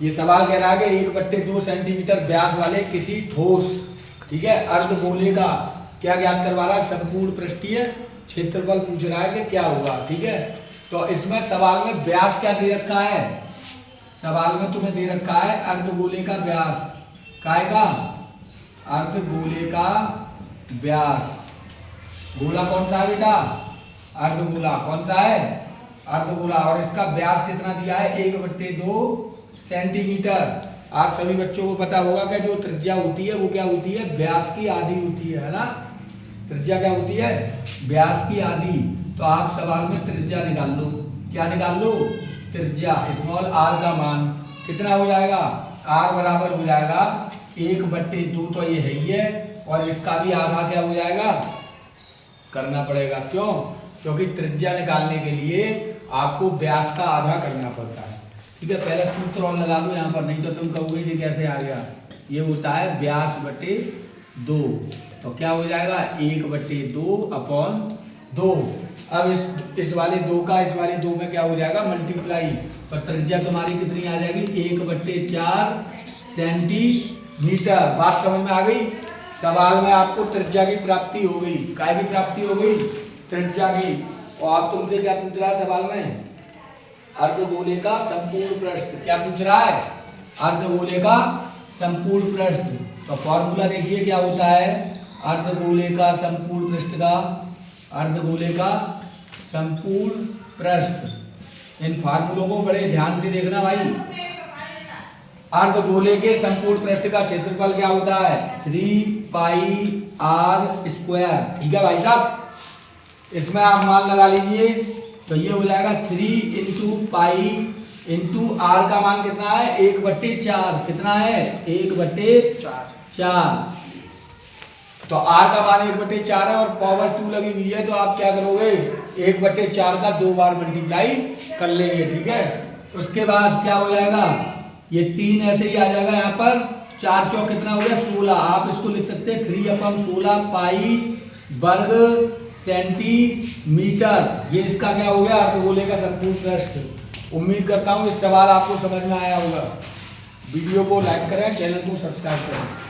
ये सवाल कह रहा है कि 1/2 सेंटीमीटर व्यास वाले किसी ठोस, ठीक है, अर्धगोले का क्या ज्ञात करवा रहा है, संपूर्ण पृष्ठीय क्षेत्रफल पूछ रहा है कि क्या होगा। ठीक है, तो इसमें सवाल में व्यास क्या दे रखा है, सवाल में तुम्हें दे रखा है अर्धगोले का व्यास, काय का, अर्धगोले का व्यास। गोला कौन सा है बेटा, अर्धगोला कौन सा है, अर्धगोला, और इसका व्यास कितना दिया है 1/2 सेंटीमीटर। आप सभी बच्चों को पता होगा कि जो त्रिज्या होती है वो क्या होती है, व्यास की आधी होती है ना, त्रिज्या क्या होती है, व्यास की आधी। तो आप सवाल में त्रिज्या निकाल लो, क्या निकाल लो, त्रिज्या, स्मॉल आर का मान कितना हो जाएगा, आर बराबर हो जाएगा 1/2, तो ये है ही है, और इसका भी आधा क्या हो जाएगा करना पड़ेगा। क्यों, क्योंकि त्रिज्या निकालने के लिए आपको व्यास का आधा करना पड़ता है। ठीक है, पहले सूत्र और लगा दो यहाँ पर, नहीं तो तुम कहोगे कि कैसे आ गया, ये होता है व्यास बटे 2, तो क्या हो जाएगा 1/2/2। अब इस वाले 2 का इस वाले 2 में क्या हो जाएगा मल्टीप्लाई, तो त्रिज्या तुम्हारी कितनी आ जाएगी 1/4 सेंटीमीटर। बात समझ में आ गई, सवाल में आपको त्रिज्या की प्राप्ति हो गई, काय की प्राप्ति हो गई, त्रिज्या की। और आप तुमसे क्या पूछ रहा है सवाल में, अर्धगोले का संपूर्ण पृष्ठ, क्या पूछ रहा है, अर्धगोले का संपूर्ण पृष्ठ। तो फॉर्मूला देखिए क्या होता है, अर्धगोले का संपूर्ण पृष्ठ का, अर्धगोले का संपूर्ण पृष्ठ। इन फार्मूलों को बड़े ध्यान से देखना भाई। अर्धगोले के संपूर्ण पृष्ठ का क्षेत्रफल क्या होता है 3πr²। ठीक है भाई साहब, इसमें आप मान लगा लीजिए, तो ये हो जाएगा 3 × पाई × r का मान कितना है 1/4, कितना है 1/4। तो r का मान 1/4 है और पावर 2 लगी हुई है, तो आप क्या करोगे 1/4 का 2 बार मल्टीप्लाई कर लेंगे। ठीक है, उसके बाद क्या हो जाएगा, ये 3 ऐसे ही आ जाएगा, यहाँ पर 4 चौक कितना हो गया 16। आप इसको लिख सकते हैं 3/16 पाई वर्ग सेंटीमीटर। ये इसका क्या हो गया अर्धगोले का संपूर्ण पृष्ठ। उम्मीद करता हूँ इस सवाल आपको समझ में आया होगा। वीडियो को लाइक करें, चैनल को सब्सक्राइब करें।